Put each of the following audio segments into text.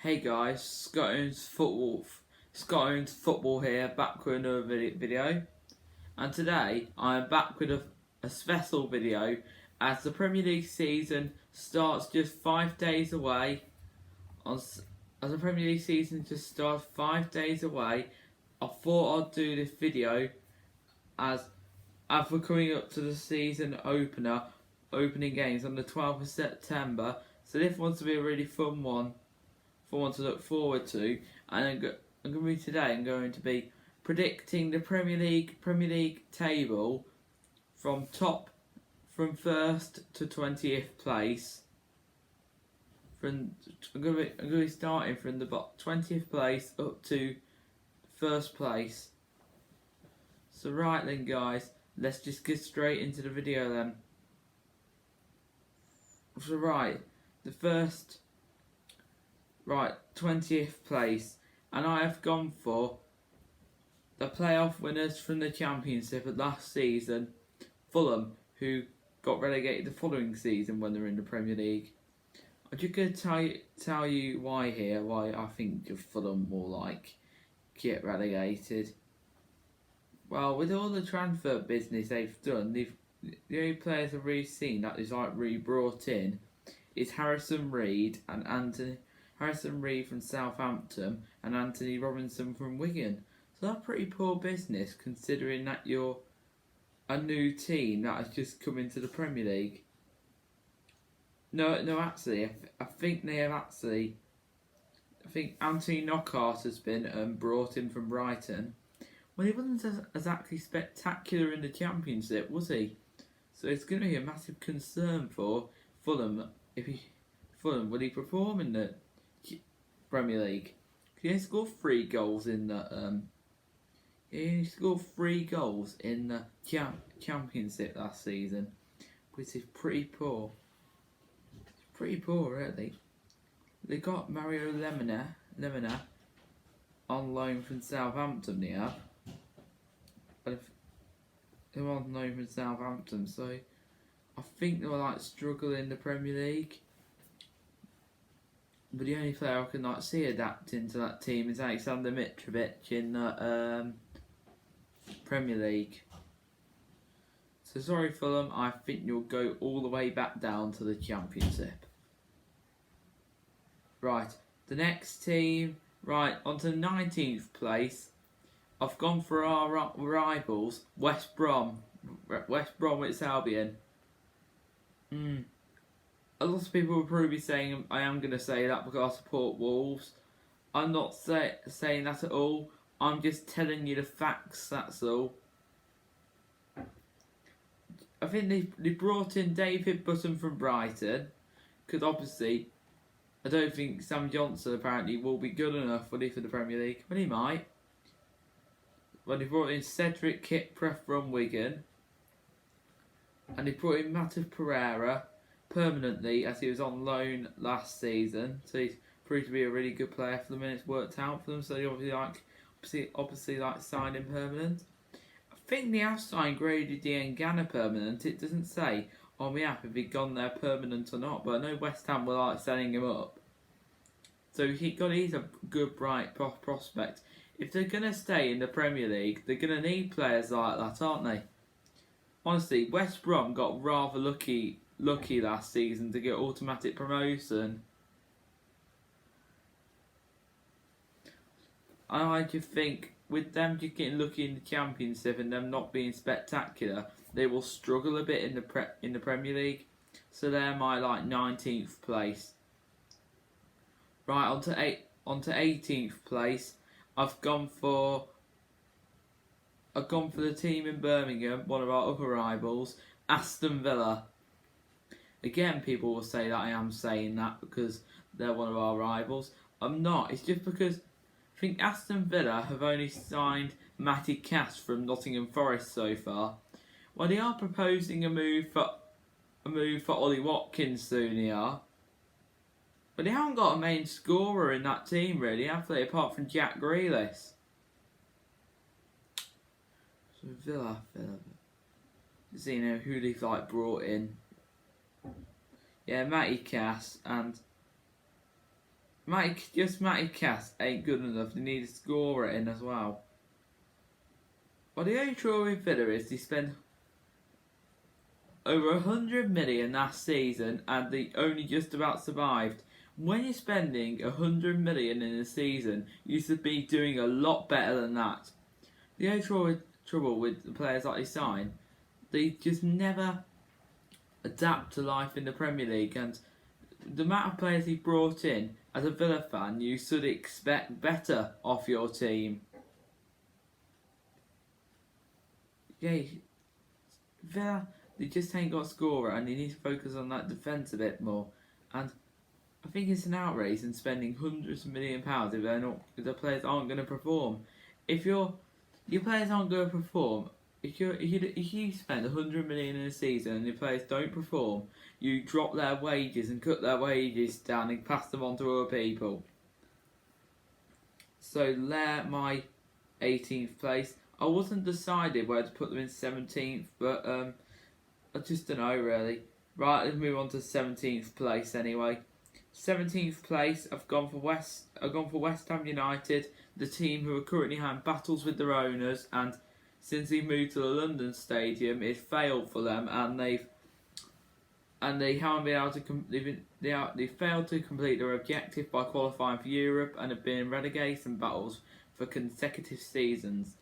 Hey guys, Scotland's football here, back with another video. And today I am back with a special video as the Premier League season starts just 5 days away. As the Premier League season just starts 5 days away, I thought I'd do this video as we're coming up to the season opening games on the 12th of September. So this one's to be a really fun one to look forward to, and I'm going to be predicting the Premier League table from first to 20th place. I'm going to be starting from the 20th place up to first place. So right then, guys, let's just get straight into the video then. So right, 20th place, and I have gone for the playoff winners from the Championship of last season, Fulham, who got relegated the following season when they were in the Premier League. I'm just going to tell you why I think Fulham will get relegated. Well, with all the transfer business they've done, the only players I've really seen that is re-brought in is Harrison Reed from Southampton and Anthony Robinson from Wigan. So that's pretty poor business considering that you're a new team that has just come into the Premier League. No, actually, I think Anthony Knockaert has been brought in from Brighton. Well, he wasn't exactly spectacular in the Championship, was he? So it's going to be a massive concern for Fulham. Will he perform in the Premier League? He only scored 3 goals in the Championship last season, which is pretty poor. It's pretty poor, really. They got Mario Lemina on loan from Southampton now. They're on loan from Southampton, so I think they will struggle in the Premier League. But the only player I can see adapting to that team is Alexander Mitrovic in the Premier League. So sorry, Fulham, I think you'll go all the way back down to the Championship. Right, the next team, onto the 19th place. I've gone for our rivals, West Bromwich Albion. A lot of people will probably be saying I am going to say that because I support Wolves. I'm not saying that at all. I'm just telling you the facts, that's all. I think they brought in David Button from Brighton, because obviously I don't think Sam Johnson apparently will be good enough for the Premier League, but he might. Well, they brought in Cedric Kitpreth from Wigan, and they brought in Matheus Pereira permanently as he was on loan last season, so he's proved to be a really good player for them, and it's worked out for them. So they obviously signed him permanent. I think they have signed Grady Diangana permanent. It doesn't say on the app if he'd gone there permanent or not, but I know West Ham were setting him up. So he's a good, bright prospect. If they're going to stay in the Premier League, they're going to need players like that, aren't they? Honestly, West Brom got rather lucky last season to get automatic promotion. I just think with them just getting lucky in the Championship and them not being spectacular, they will struggle a bit in the Premier League. So they're my 19th place. Right, onto 18th place. I've gone for the team in Birmingham, one of our other rivals, Aston Villa. Again, people will say that I am saying that because they're one of our rivals. I'm not. It's just because I think Aston Villa have only signed Matty Cash from Nottingham Forest so far. Well, they are proposing a move for Ollie Watkins soon here. But they haven't got a main scorer in that team, really, have they? Apart from Jack Grealish. So Villa. See who they've brought in. Yeah, Matty Cash and Matty Cass ain't good enough. They need a scorer in as well. Well, the only trouble with Villa is they spent over 100 million last season and they only just about survived. When you're spending 100 million in a season, you should be doing a lot better than that. The only trouble with the players that they sign, they just never adapt to life in the Premier League, and the amount of players he brought in, as a Villa fan, you should expect better off your team. Yeah, Villa, they just ain't got a scorer and they need to focus on that defence a bit more. And I think it's an outrage in spending hundreds of £1,000,000 if the players aren't going to perform. If your players aren't going to perform, if you spend 100 million in a season and your players don't perform, you drop their wages and cut their wages down and pass them on to other people. So they're my 18th place. I wasn't decided where to put them in 17th, but I just don't know really. Right, let's move on to 17th place anyway. 17th place, I've gone for West Ham United, the team who are currently having battles with their owners, and since they moved to the London Stadium, it failed for them, and they haven't been able to they failed to complete their objective by qualifying for Europe and have been in relegation battles for consecutive seasons.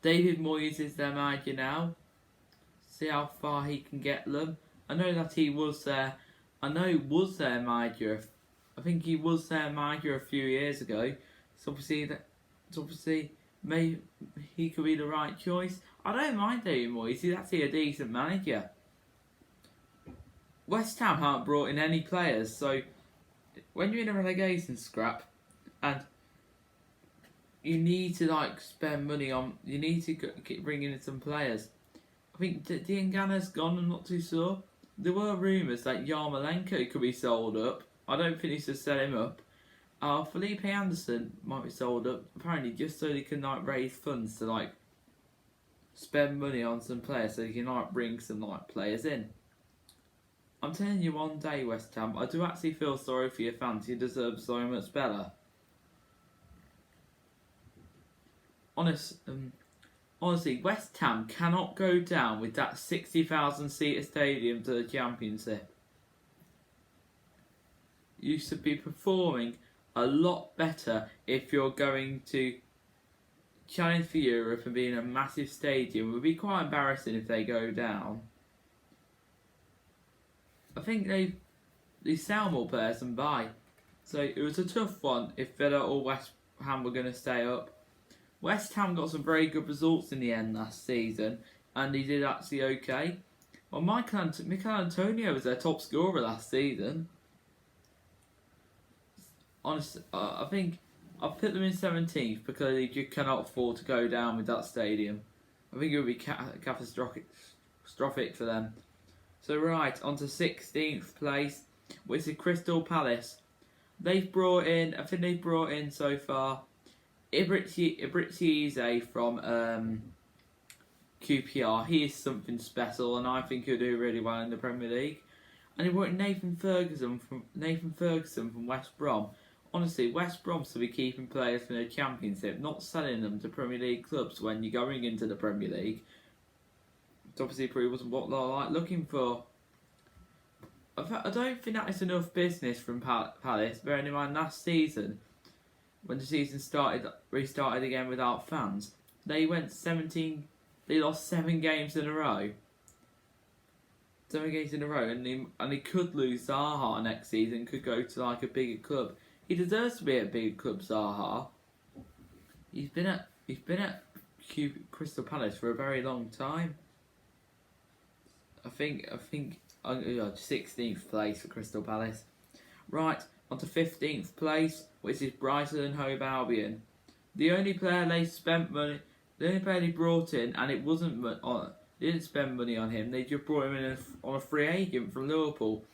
David Moyes is their manager now. See how far he can get them. I know that he was there. I know he was their manager. I think he was their manager a few years ago. So obviously, maybe he could be the right choice. I don't mind David Moyes. He's actually a decent manager. West Ham haven't brought in any players, so when you're in a relegation scrap and you need to spend money on, you need to keep bringing in some players. I think Diangana's gone. I'm not too sure. There were rumours that Yarmolenko could be sold up. I don't think he should sell him up. Felipe Anderson might be sold up, apparently just so they can raise funds to spend money on some players, so they can bring some players in. I'm telling you, one day, West Ham, I do actually feel sorry for your fans. You deserve so much better. Honestly, West Ham cannot go down with that 60,000 seater stadium to the Championship. You should be performing a lot better if you're going to challenge for Europe and be in a massive stadium. It would be quite embarrassing if they go down. I think they sell more players than buy. So it was a tough one if Villa or West Ham were going to stay up. West Ham got some very good results in the end last season, and he did actually okay. Well, Michael Antonio was their top scorer last season. Honestly, I think I've put them in 17th because they just cannot afford to go down with that stadium. I think it would be catastrophic for them. So right, on to 16th place, which is Crystal Palace. They've brought in so far Ibrice from QPR. He is something special, and I think he'll do really well in the Premier League. And he brought in Nathan Ferguson from West Brom. Honestly, West Brom should be keeping players from the Championship, not selling them to Premier League clubs when you're going into the Premier League. It obviously probably wasn't what they're looking for. I don't think that is enough business from Palace. Bearing in mind last season, when the season restarted again without fans, they lost 7 games in a row. 7 games in a row, and they could lose Zaha next season. Could go to a bigger club. He deserves to be at a bigger club, Zaha. He's been at Crystal Palace for a very long time. I think 16th place for Crystal Palace. Right, on to 15th place, which is Brighton and Hove Albion. The only player they brought in, and it wasn't they didn't spend money on him. They just brought him in on a free agent from Liverpool,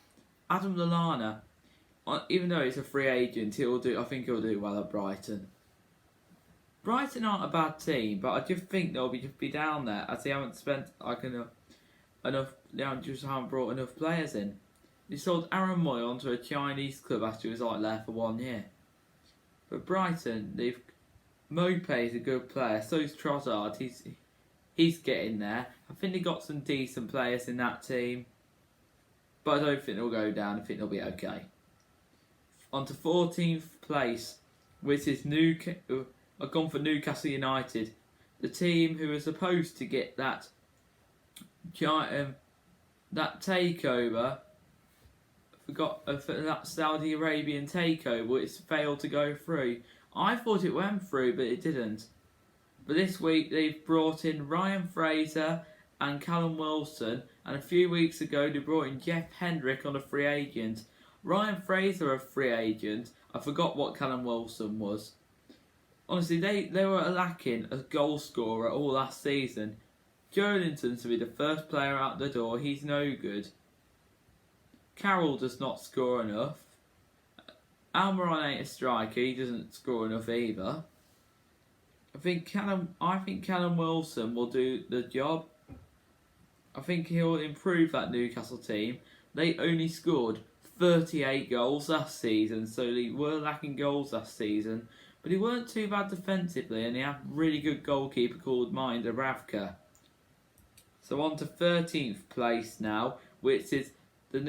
Adam Lallana. Even though he's a free agent, I think he'll do well at Brighton. Brighton aren't a bad team, but I just think they'll be down there as they haven't spent enough. They haven't brought enough players in. They sold Aaron Moy to a Chinese club after he was there for 1 year. But Brighton, Maupay's a good player, so is Trossard. He's getting there. I think they got some decent players in that team, but I don't think they'll go down. I think they'll be okay. On to 14th place, which is I've gone for Newcastle United, the team who are supposed to get that takeover. For that Saudi Arabian takeover, it's failed to go through. I thought it went through, but it didn't. But this week they've brought in Ryan Fraser and Callum Wilson, and a few weeks ago they brought in Jeff Hendrick on a free agent. Ryan Fraser a free agent. I forgot what Callum Wilson was. Honestly, they were lacking a goal scorer all last season. Joelinton to be the first player out the door, he's no good. Carroll does not score enough. Almiron ain't a striker, he doesn't score enough either. I think Callum Wilson will do the job. I think he'll improve that Newcastle team. They only scored 38 goals last season, so they were lacking goals last season. But he weren't too bad defensively, and he had a really good goalkeeper called Mind Dubravka. So on to 13th place now, which is the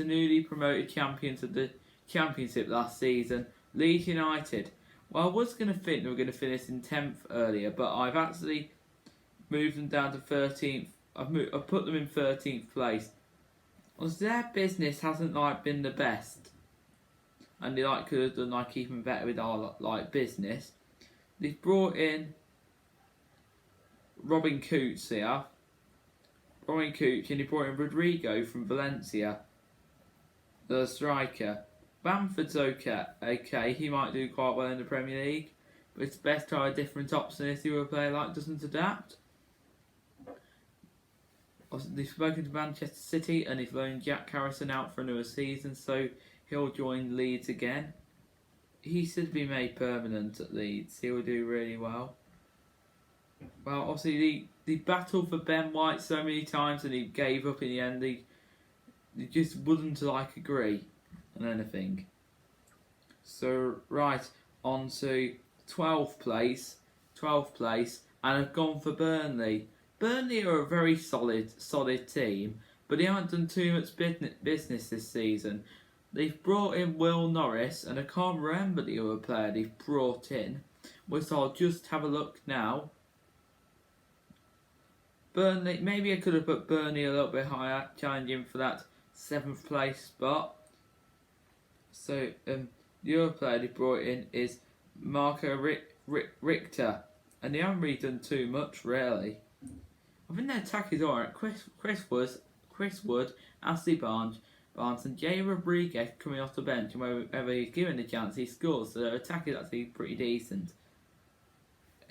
newly promoted champions of the Championship last season, Leeds United. Well, I was going to think they were going to finish in 10th earlier, but I've actually moved them down to 13th. I've put them in 13th place. Because their business hasn't been the best, and they could have done even better with our business. They've brought in Robin Coots here. And he brought in Rodrigo from Valencia, the striker. Bamford's okay, he might do quite well in the Premier League, but it's best to have a different option if a player doesn't adapt. They've spoken to Manchester City and he's loaned Jack Harrison out for another season, so he'll join Leeds again. He should be made permanent at Leeds, he'll do really well. Well, obviously they battled for Ben White so many times and he gave up in the end. They just wouldn't agree on anything. So right, on to 12th place, and I've gone for Burnley. Burnley are a very solid team, but they haven't done too much business this season. They've brought in Will Norris, and I can't remember the other player they've brought in, which I'll just have a look now. Burnley, maybe I could have put Burnley a little bit higher, challenging for that 7th place spot. So the other player they brought in is Marco Richter, and they haven't really done too much really. I think their attack is alright. Chris Wood, Ashley Barnes, and Jay Rodriguez coming off the bench, and whenever he's given a chance, he scores. So their attack is actually pretty decent.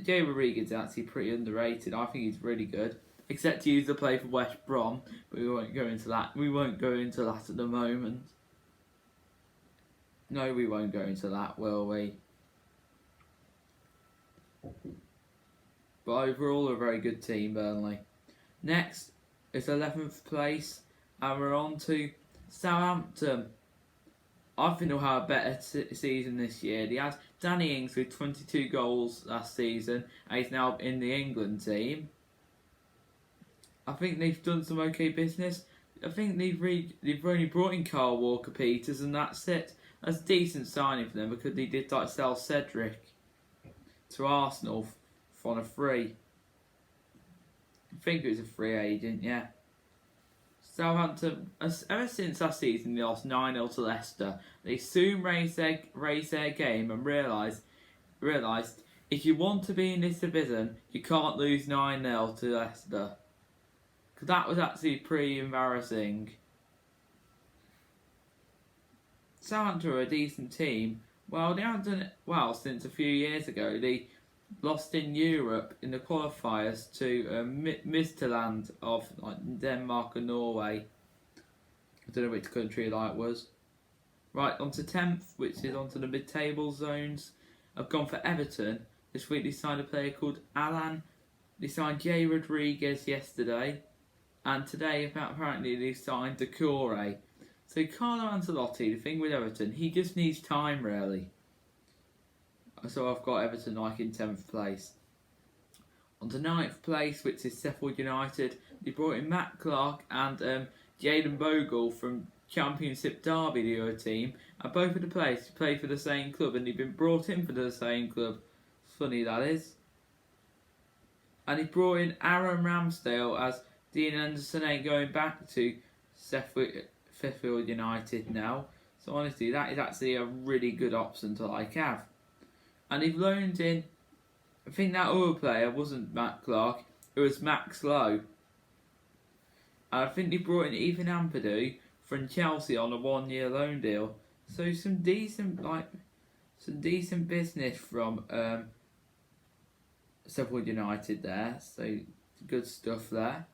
Jay Rodriguez is actually pretty underrated. I think he's really good, except he used to play for West Brom, but we won't go into that. We won't go into that at the moment. No, we won't go into that, will we? But overall, a very good team, Burnley. Next is 11th place, and we're on to Southampton. I think they'll have a better season this year. They had Danny Ings with 22 goals last season, and he's now in the England team. I think they've done some okay business. I think they've only brought in Carl Walker-Peters, and that's it. That's a decent signing for them because they did sell Cedric to Arsenal on a free. I think it was a free agent, yeah. Southampton, ever since last season, they lost 9-0 to Leicester. They soon raised their game and realised if you want to be in this division, you can't lose 9-0 to Leicester. Because that was actually pretty embarrassing. Southampton are a decent team. Well, they haven't done it well since a few years ago. They lost in Europe in the qualifiers to Midtjylland of Denmark and Norway. I don't know which country that was. Right, on to 10th, which is onto the mid-table zones. I've gone for Everton. This week they signed a player called Alan. They signed Jay Rodriguez yesterday. And today, apparently, they signed Doucouré. So Carlo Ancelotti, the thing with Everton, he just needs time, really. So I've got Everton like in 10th place. On to 9th place, which is Sheffield United, they brought in Matt Clark and Jayden Bogle from Championship Derby, the other team, and both of the players play for the same club, and they've been brought in for the same club. Funny that is. And he brought in Aaron Ramsdale, as Dean Anderson ain't going back to Sheffield United now. So honestly, that is actually a really good option to have. And he's loaned in, I think that other player wasn't Matt Clark, it was Max Lowe. And I think they brought in Ethan Ampadu from Chelsea on a 1-year loan deal. So some decent business from Sheffield United there. So good stuff there.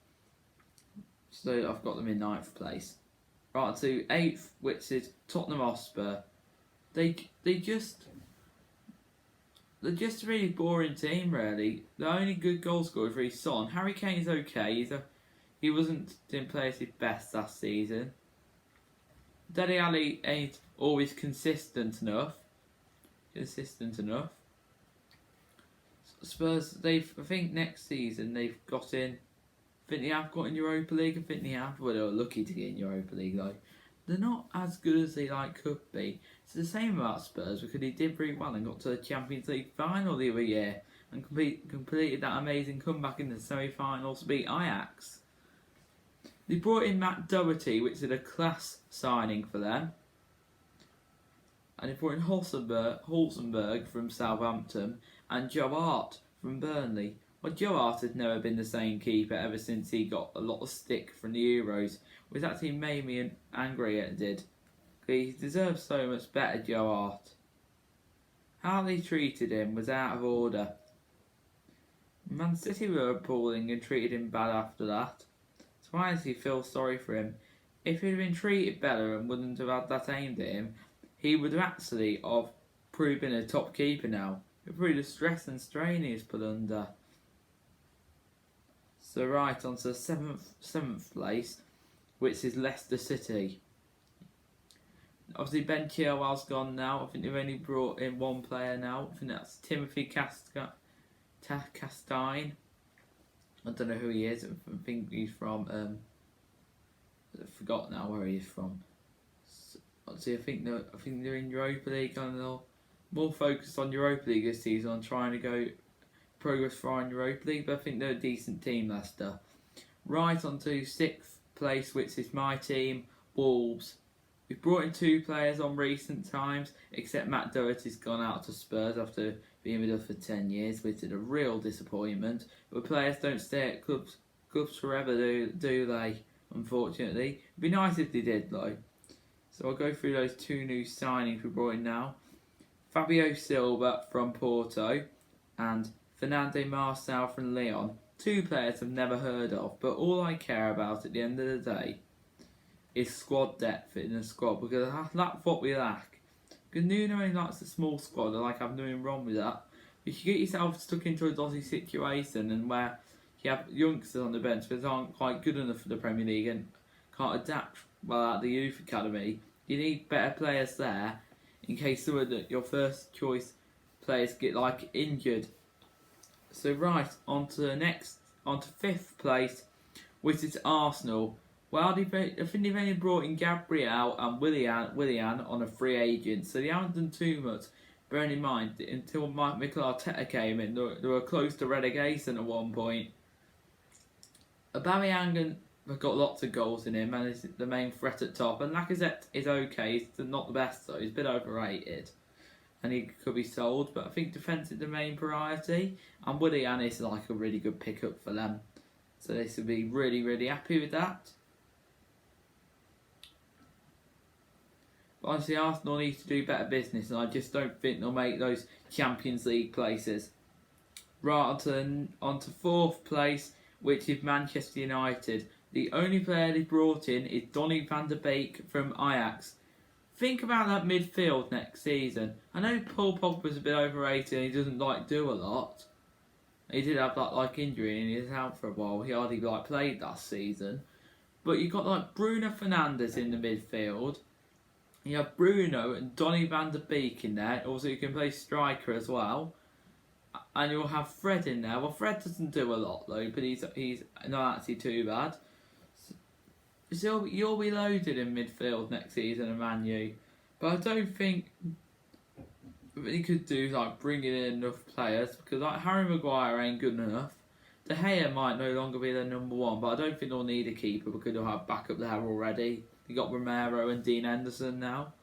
So I've got them in 9th place. Right to 8th, which is Tottenham Hotspur. They're just a really boring team, really. The only good goal scorer is really Son. Harry Kane's okay. Didn't play at his best last season. Dele Alli ain't always consistent enough. Spurs, I think next season they've got in. I think they have got in Europa League. I think they have. Well, they were lucky to get in Europa League though. They're not as good as they could be. It's the same about Spurs because they did very well and got to the Champions League final the other year and completed that amazing comeback in the semi-finals to beat Ajax. They brought in Matt Doherty, which is a class signing for them. And they brought in Hulsenberg from Southampton and Joe Hart from Burnley. Well, Joe Hart has never been the same keeper ever since he got a lot of stick from the Euros, which actually made me angry at it did. He deserves so much better, Joe Hart. How they treated him was out of order. Man City were appalling and treated him bad after that. So I honestly feel sorry for him. If he'd been treated better and wouldn't have had that aimed at him, he would have actually proven a top keeper now. Through the stress and strain he's put under. So right, on to 7th place, which is Leicester City. Obviously Ben Chilwell's gone now. I think they've only brought in one player now. I think that's Timothy Castine. I don't know who he is. I think he's from I forgot now where he is from. So I think they're in Europa League and they're more focused on Europa League this season, on trying to go progress far in Europa League, but I think they're a decent team, Leicester. Right on to 6th place, which is my team, Wolves. We've brought in 2 players on recent times, except Matt Doherty's gone out to Spurs after being with us for 10 years, which is a real disappointment. But players don't stay at clubs forever, do they? Unfortunately. It'd be nice if they did, though. So I'll go through those 2 new signings we brought in now. Fabio Silva from Porto and Fernando Marçal from Lyon. 2 players I've never heard of, but all I care about at the end of the day is squad depth in the squad, because that's what we lack. Because Nuno only likes a small squad, I have nothing wrong with that. If you get yourself stuck into a dodgy situation and where you have youngsters on the bench that aren't quite good enough for the Premier League and can't adapt well at the youth academy, you need better players there in case some of your first choice players get injured. So right, on to 5th place, which is Arsenal. Well, I think they've only brought in Gabriel and Willian on a free agent, so they haven't done too much. Bearing in mind, until Mikel Arteta came in, they were close to relegation at one point. Aubameyang has got lots of goals in him and is the main threat at top. And Lacazette is okay, he's not the best though, he's a bit overrated. And he could be sold, but I think defence is the main priority. And Willian is a really good pickup for them. So they should be really, really happy with that. But honestly, Arsenal need to do better business, and I just don't think they'll make those Champions League places. Right, on to 4th place, which is Manchester United. The only player they brought in is Donny van der Beek from Ajax. Think about that midfield next season. I know Paul Pogba's a bit overrated and he doesn't do a lot. He did have that like injury and he was out for a while. He hardly like played last season. But you got like Bruno Fernandes in the midfield. You have Bruno and Donny van der Beek in there. Also, you can play striker as well. And you'll have Fred in there. Well, Fred doesn't do a lot though, but he's not actually too bad. So you'll be loaded in midfield next season at Man U. But I don't think he could do like bringing in enough players because like Harry Maguire ain't good enough. De Gea might no longer be their number one, but I don't think they'll need a keeper because they'll have backup there already. They got Romero and Dean Henderson now.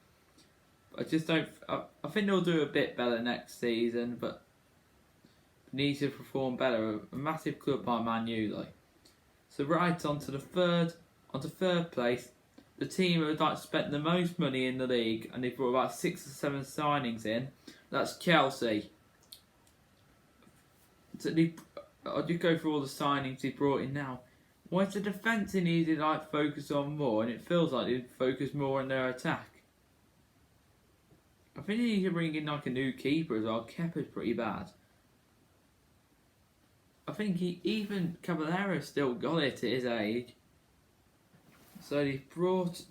I just don't. I think they'll do a bit better next season, but need to perform better. A massive club by Man U, though. So right on to third place, the team who had like spent the most money in the league, and they brought about 6 or 7 signings in. That's Chelsea. So I'll just go through all the signings he brought in now. Well, it's the defence they needed like focus on more, and it feels like they focus more on their attack. I think they need to bring in like a new keeper as well. Kepa's pretty bad. I think even Caballero still got it at his age. So they brought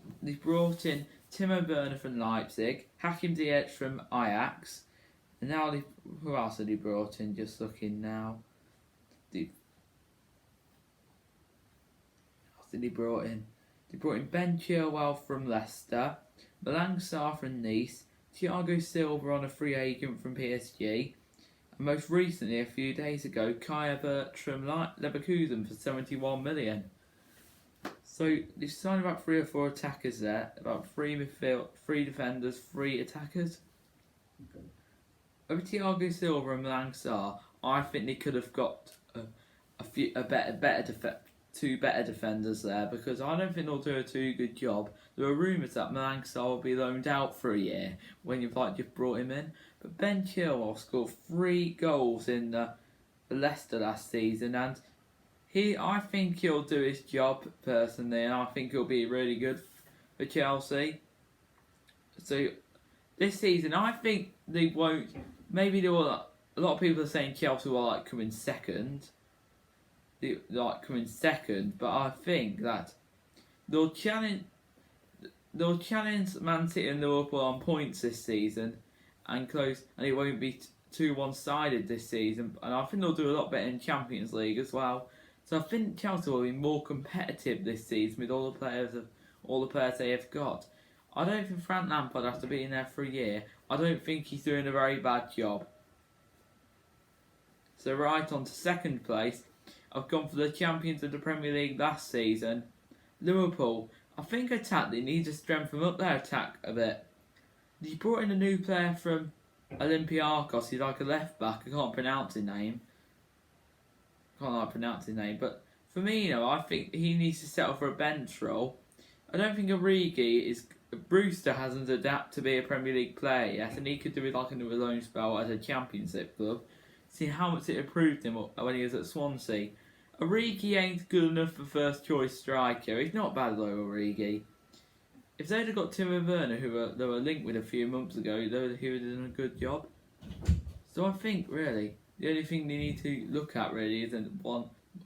in Timo Werner from Leipzig, Hakim Ziyech from Ajax, and now who else have they brought in? Just looking now. They brought in Ben Chilwell from Leicester, Malang Sarr from Nice, Thiago Silva on a free agent from PSG, and most recently, a few days ago, Kai Havertz from Leverkusen for 71 million. So they've signed about 3 or 4 attackers there, about 3 midfield, 3 defenders, 3 attackers. Over Thiago Silva and Malang Sarr, I think they could have got two better defenders there because I don't think they'll do a too good job. There are rumours that Malang Sarr will be loaned out for a year when you've just brought him in. But Ben Chilwell scored 3 goals in the Leicester last season, and I think he'll do his job personally, and I think he'll be really good for Chelsea. So this season, I think they won't. Maybe they will. A lot of people are saying Chelsea will come in second. But I think that they'll challenge Man City and Liverpool on points this season and it won't be too one-sided this season, and I think they'll do a lot better in Champions League as well. So I think Chelsea will be more competitive this season with all the players they have got. I don't think Frank Lampard, after being there for a year, I don't think he's doing a very bad job. So right on to second place, I've gone for the champions of the Premier League last season, Liverpool. I think they need to strengthen up their attack a bit. They brought in a new player from Olympiacos. He's like a left back. I can't pronounce his name. But Firmino, I think he needs to settle for a bench role. I don't think Brewster hasn't adapted to be a Premier League player yet, and he could do with another loan spell at a Championship club. See how much it improved him when he was at Swansea. Origi ain't good enough for first choice striker. He's not bad though, Origi. If they'd have got Timo Werner, who they were linked with a few months ago, he would have done a good job. So I think really the only thing they need to look at really is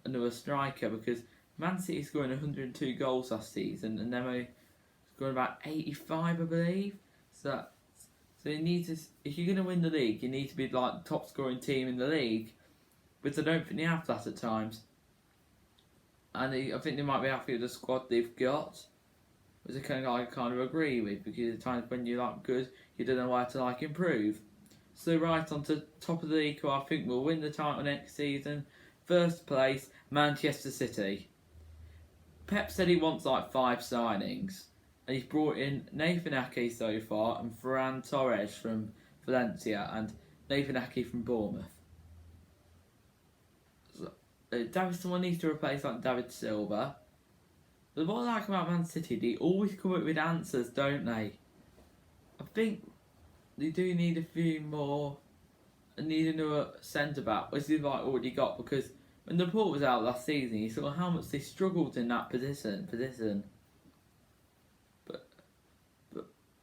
another striker, because Man City scoring 102 goals last season and they're scoring about 85, I believe. So you need to, if you're going to win the league, you need to be like the top scoring team in the league, but I don't think they have that at times. And I think they might be happy with the squad they've got, which I kind of agree with, because at times when you're good, you don't know where to improve. So right on to top of the league, who I think will win the title next season. First place, Manchester City. Pep said he wants 5 signings, and he's brought in Nathan Ake so far, and Ferran Torres from Valencia, and Nathan Ake from Bournemouth. Someone needs to replace David Silva. But what I like about Man City, they always come up with answers, don't they? I think they do need a few more, and need another centre back, which they've already got, because when the report was out last season, you saw how much they struggled in that position. But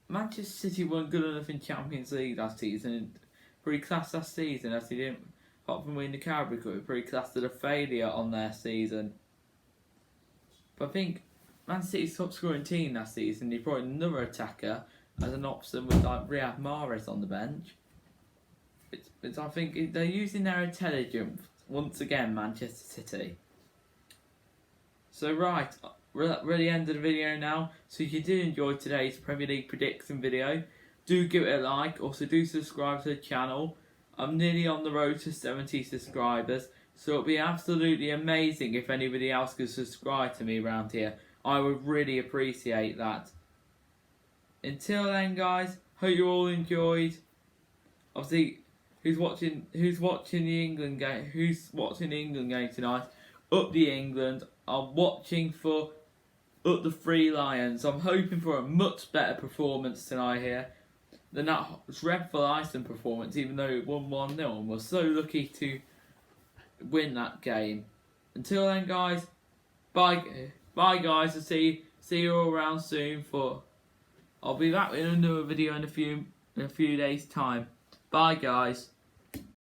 Manchester City weren't good enough in Champions League last season, pretty class last season, as they didn't apart from winning the Carabao Cup, it probably classed as a failure on their season. But I think Man City's top scoring team last season, they brought in another attacker as an option with like Riyad Mahrez on the bench. It's I think they're using their intelligence once again, Manchester City. So right, we're at the end of the video now. So if you did enjoy today's Premier League prediction video, do give it a like. Also do subscribe to the channel. I'm nearly on the road to 70 subscribers, so it'd be absolutely amazing if anybody else could subscribe to me around here. I would really appreciate that. Until then, guys, hope you all enjoyed. Obviously, who's watching the England game? Who's watching the England game tonight? Up the England. I'm watching for up the Three Lions. I'm hoping for a much better performance tonight here than that dreadful Iceland performance, even though it won 1-0 and was so lucky to win that game. Until then, guys, bye guys. I'll see you all around soon. I'll be back with another video in a few days' time. Bye, guys.